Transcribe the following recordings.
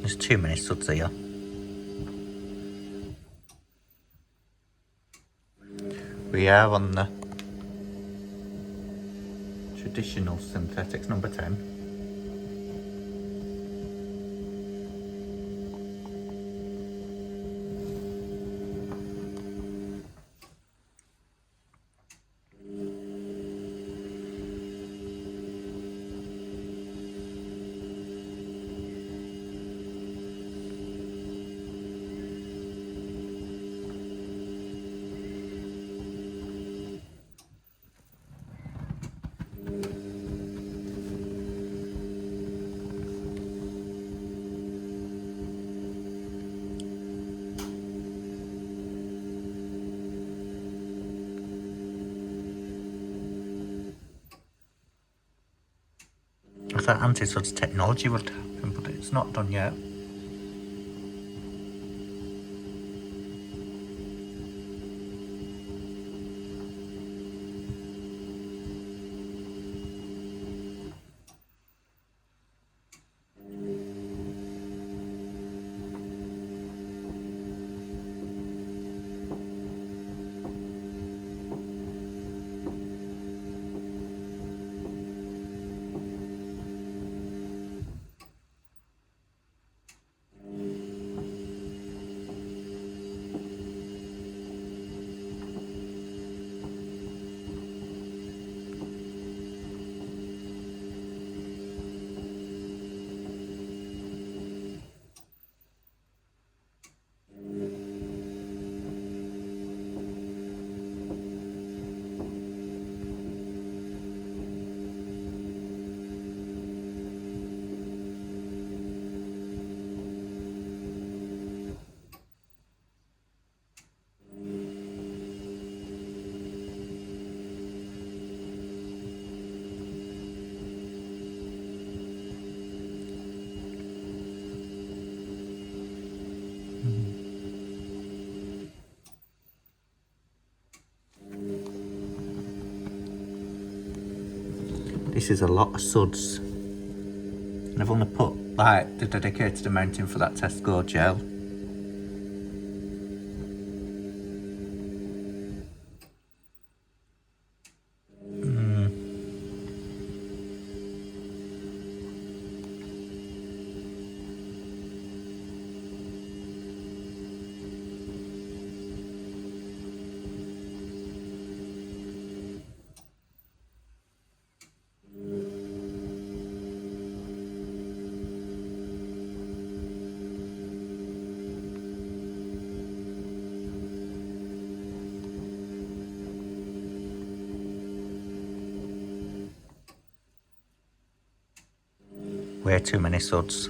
There's too many suds here. We are on the traditional synthetics number 10. I thought anti-suds technology would happen, but it's not done yet. This is a lot of suds. And I've only put like the dedicated amount in for that Tesco gel. Way too many suds.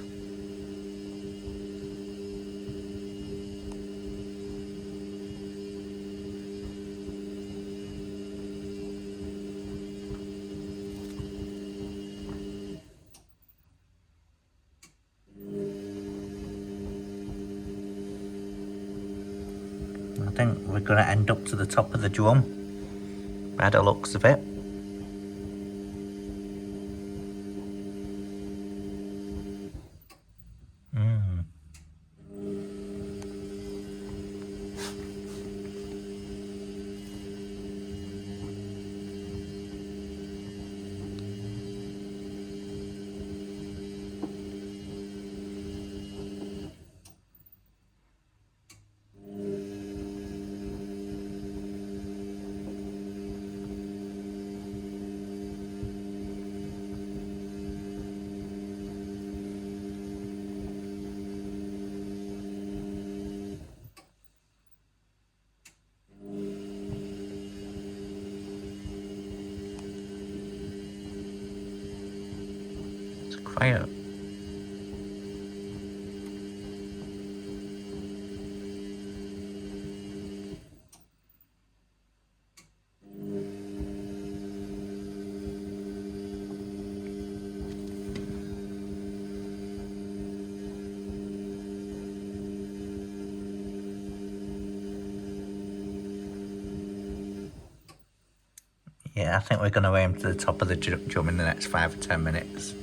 I think we're going to end up to the top of the drum by the looks of it. It's quiet. Yeah, I think we're going to aim to the top of the drum in the next 5 or 10 minutes.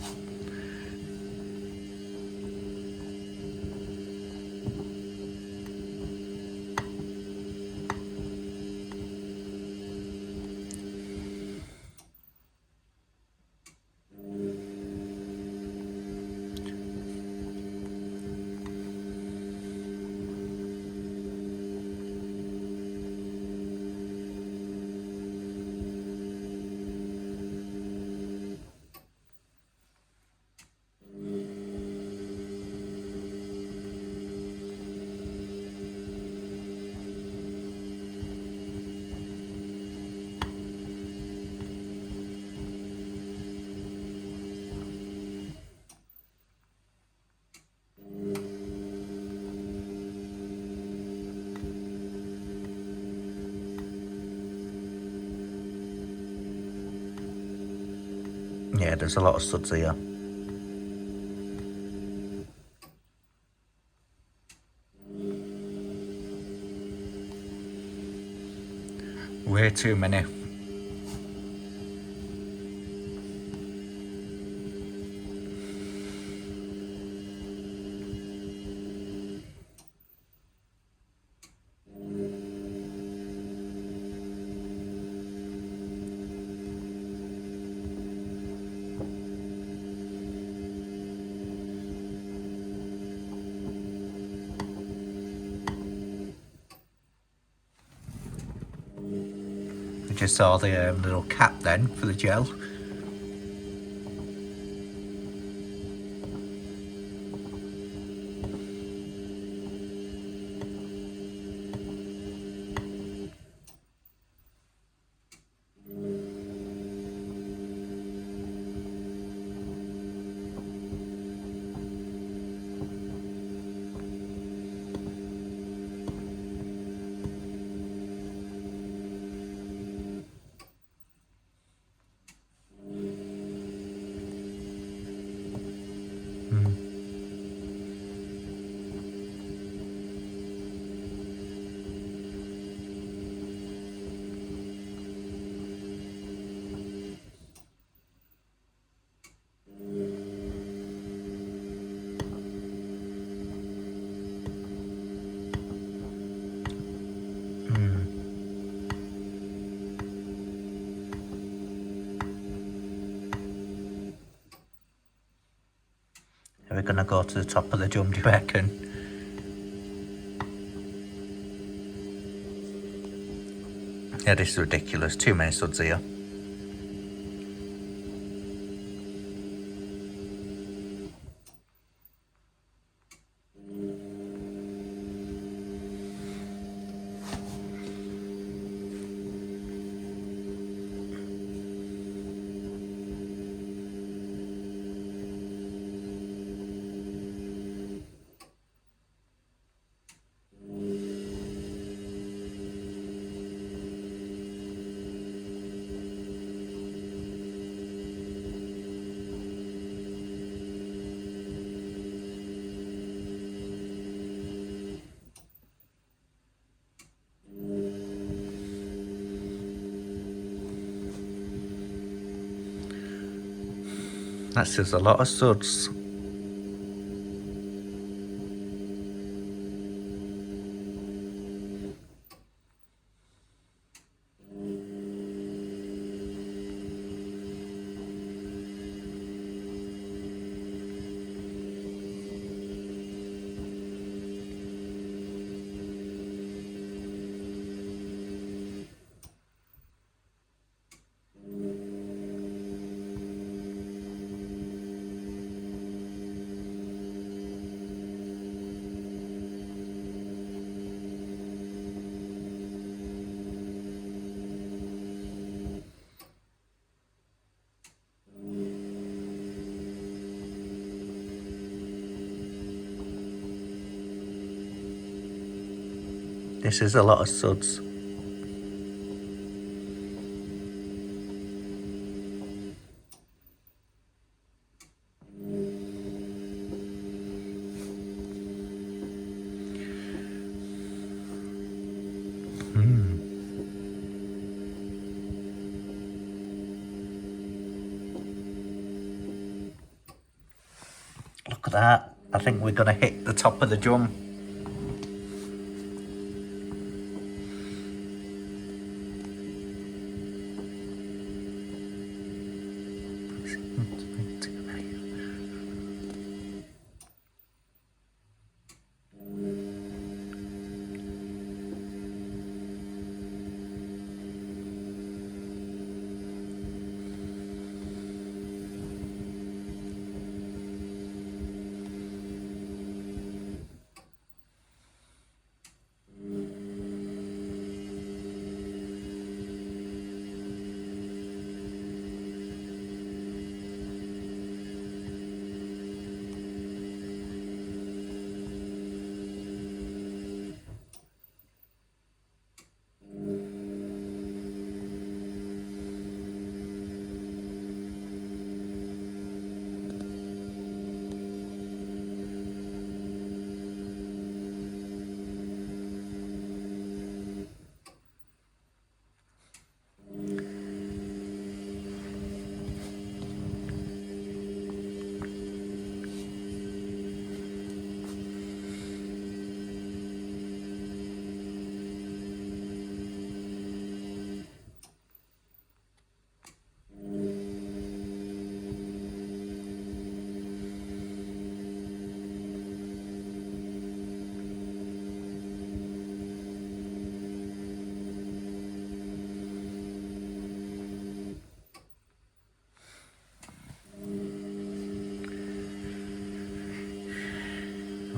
Yeah, there's a lot of suds here. Way too many. We just saw the little cap then for the gel. Are we gonna go to the top of the jump, do you reckon? Yeah, this is ridiculous. Too many suds here. That's just a lot of suds. This is a lot of suds. Look at that. I think we're gonna hit the top of the jump.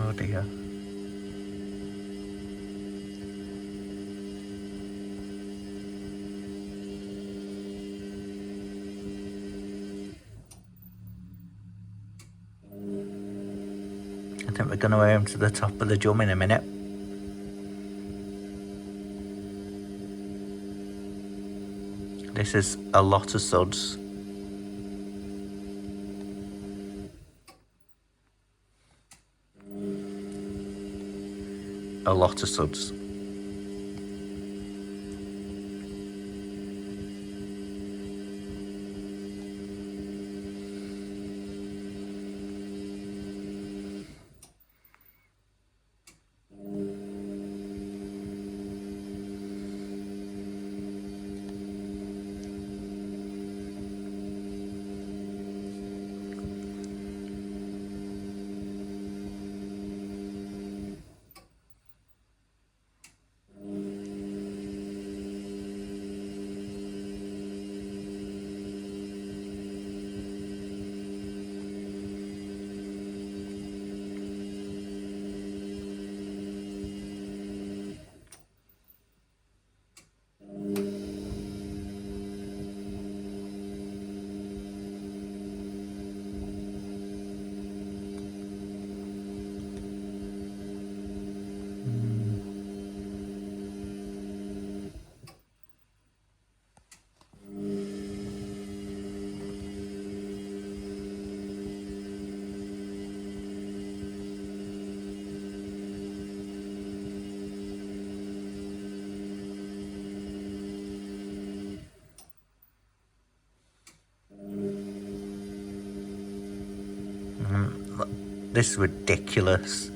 Oh dear. I think we're going to aim to the top of the drum in a minute. This is a lot of suds. A lot of suds. This is ridiculous.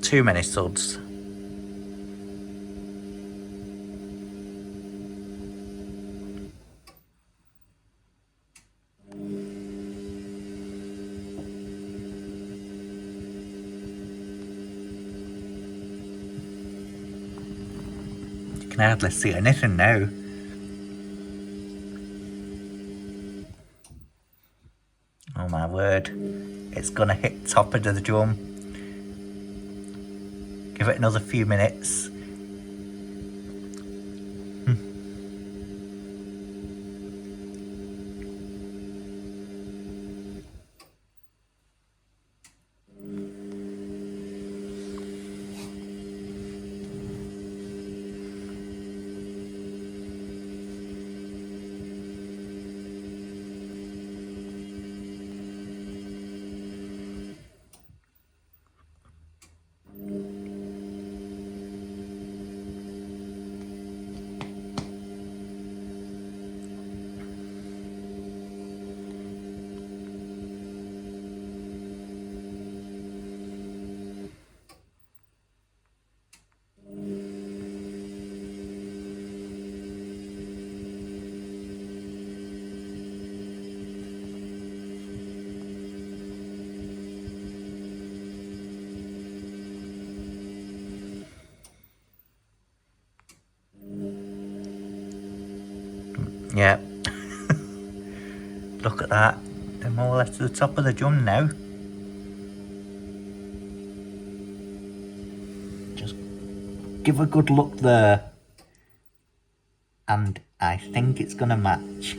Too many suds. You can hardly see anything now. Oh my word. It's gonna hit top of the drum. Give it another few minutes. Yeah. Look at that. They're more or less to the top of the drum now. Just give a good look there. And I think it's gonna match.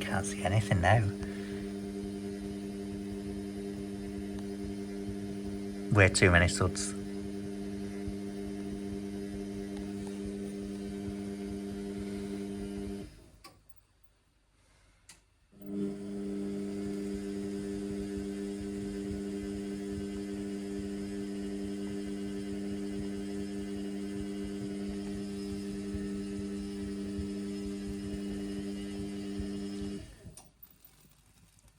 Can't see anything now. Way too many suds.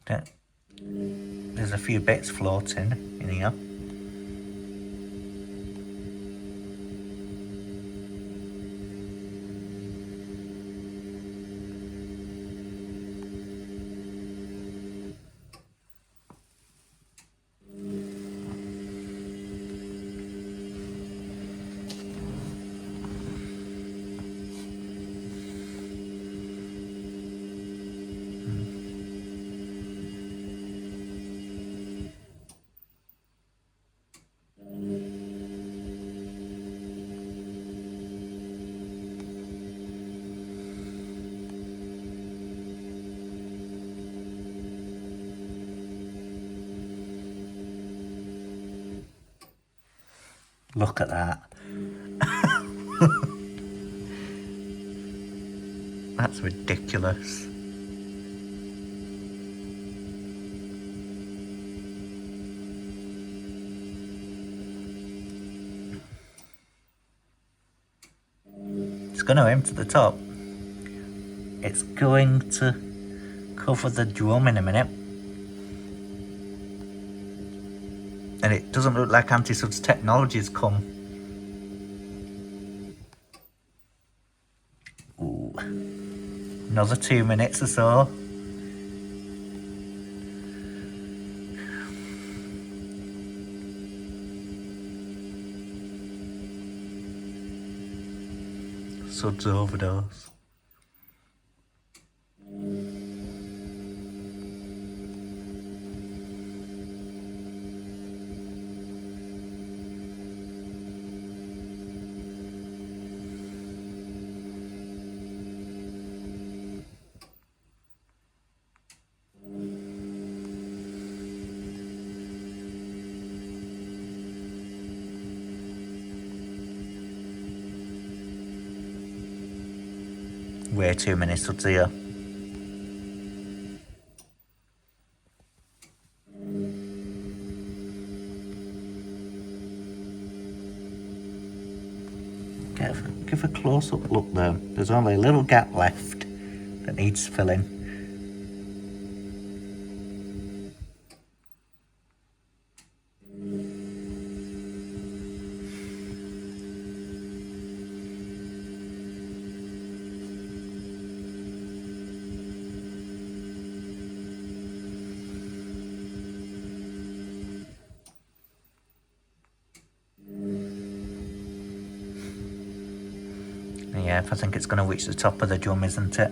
There's a few bits floating in here. Look at that. That's ridiculous. It's going to aim to the top. It's going to cover the drum in a minute. And it doesn't look like Anti-Suds technology's come. Ooh. Another 2 minutes or so. Suds overdose. Way too many suds here. Give a close-up look there. There's only a little gap left that needs filling. Yeah, I think it's going to reach the top of the drum, isn't it?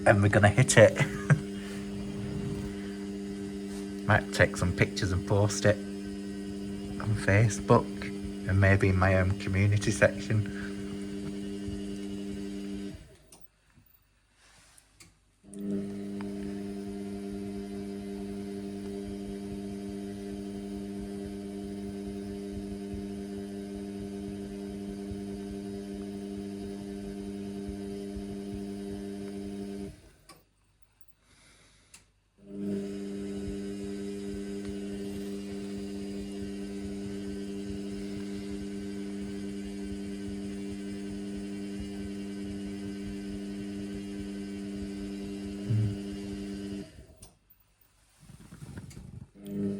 And we're gonna hit it. Might take some pictures and post it on Facebook and maybe in my own community section.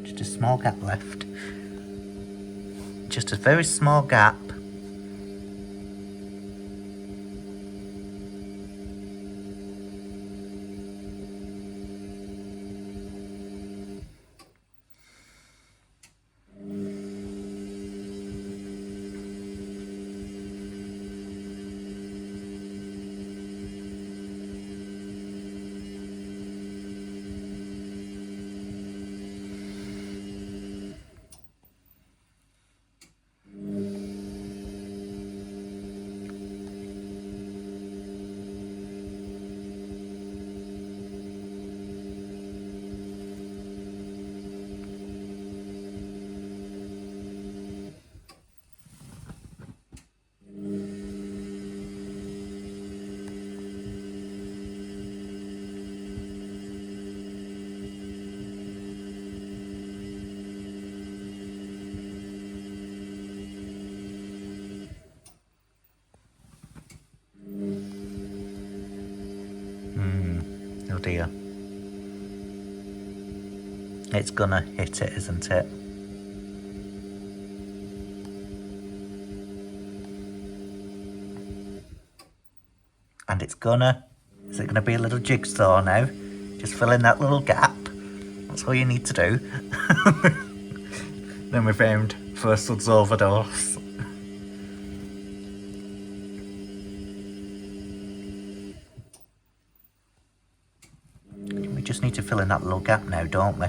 Just a small gap left. Just a very small gap. dear. It's gonna hit it, isn't it? And it's gonna... Is it gonna be a little jigsaw now? Just fill in that little gap. That's all you need to do. Then we've aimed for a Suds overdose. We just need to fill in that little gap now, don't we?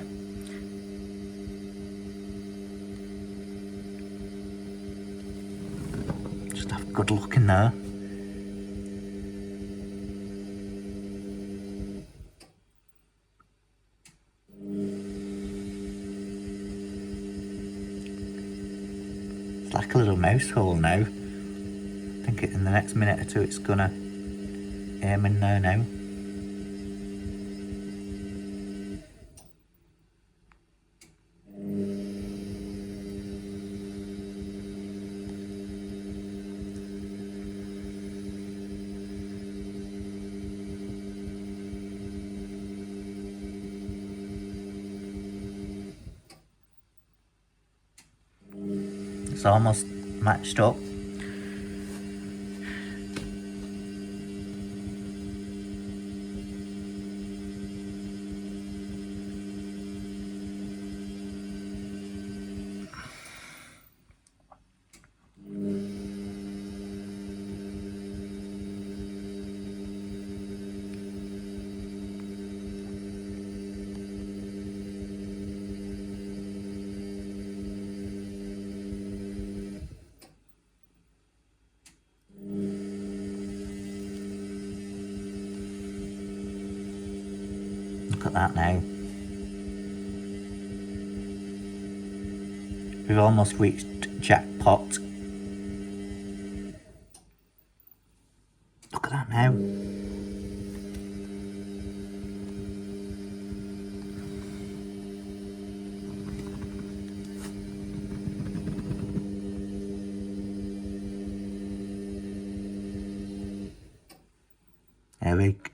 Just have a good look in there. It's like a little mouse hole now. I think in the next minute or two it's gonna aim in there now. It's almost matched up. Look at that now. We've almost reached jackpot. Look at that now.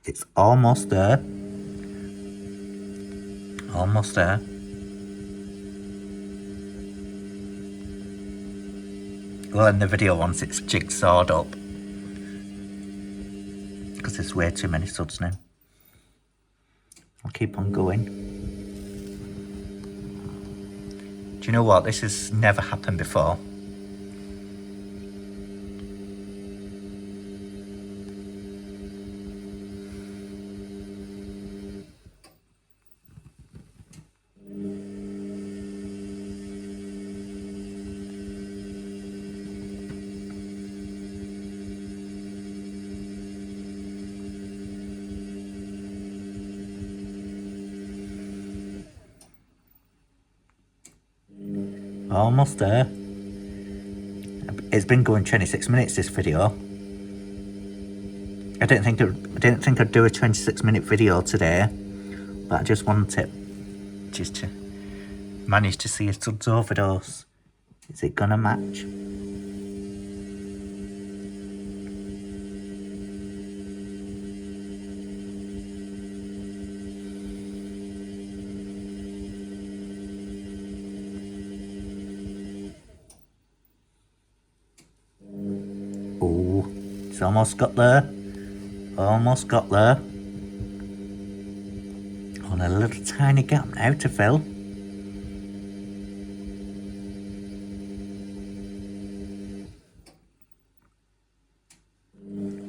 It's almost there. Almost there. Well, in the video once it's jigsawed up. Because there's way too many suds now. I'll keep on going. Do you know what? This has never happened before. Almost there. It's been going 26 minutes, this video. I didn't think I'd do a 26-minute video today, but I just wanted just to manage to see a Suds overdose. Is it gonna match? Oh, it's almost got there. Almost got there. On a little tiny gap now to fill.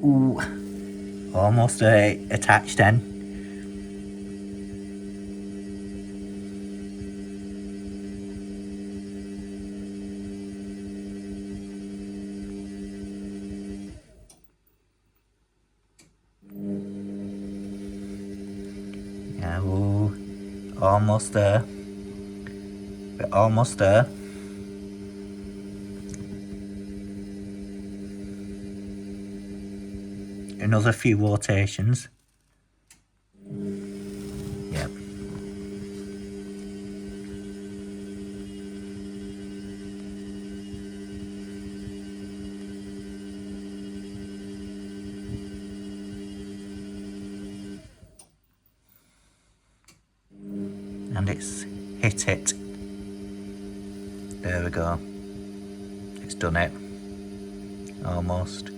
Ooh, almost attached then. Yeah, ooh, almost there. We're almost there. Another few rotations. Yep. it's hit it. There we go. It's done it. Almost.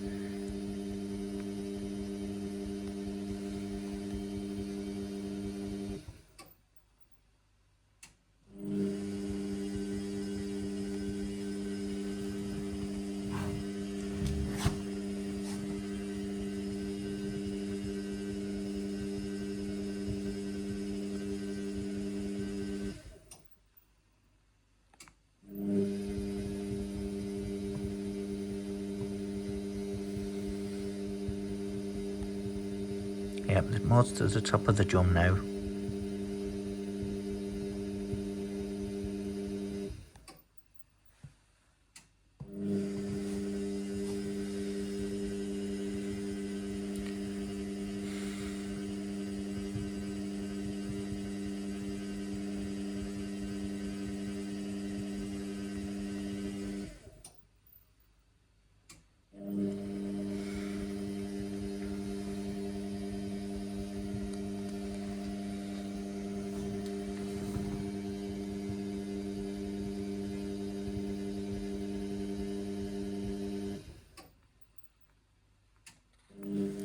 Yep, there's more to the top of the drum now.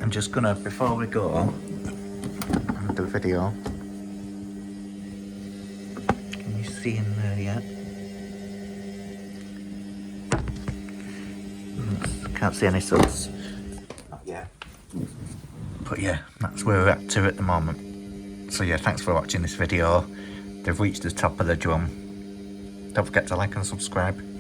I'm just gonna, before we go on the video, can you see in there yet? Can't see any suds. Not yet. But yeah, that's where we're at to at the moment. So yeah, thanks for watching this video. They've reached the top of the drum. Don't forget to like and subscribe.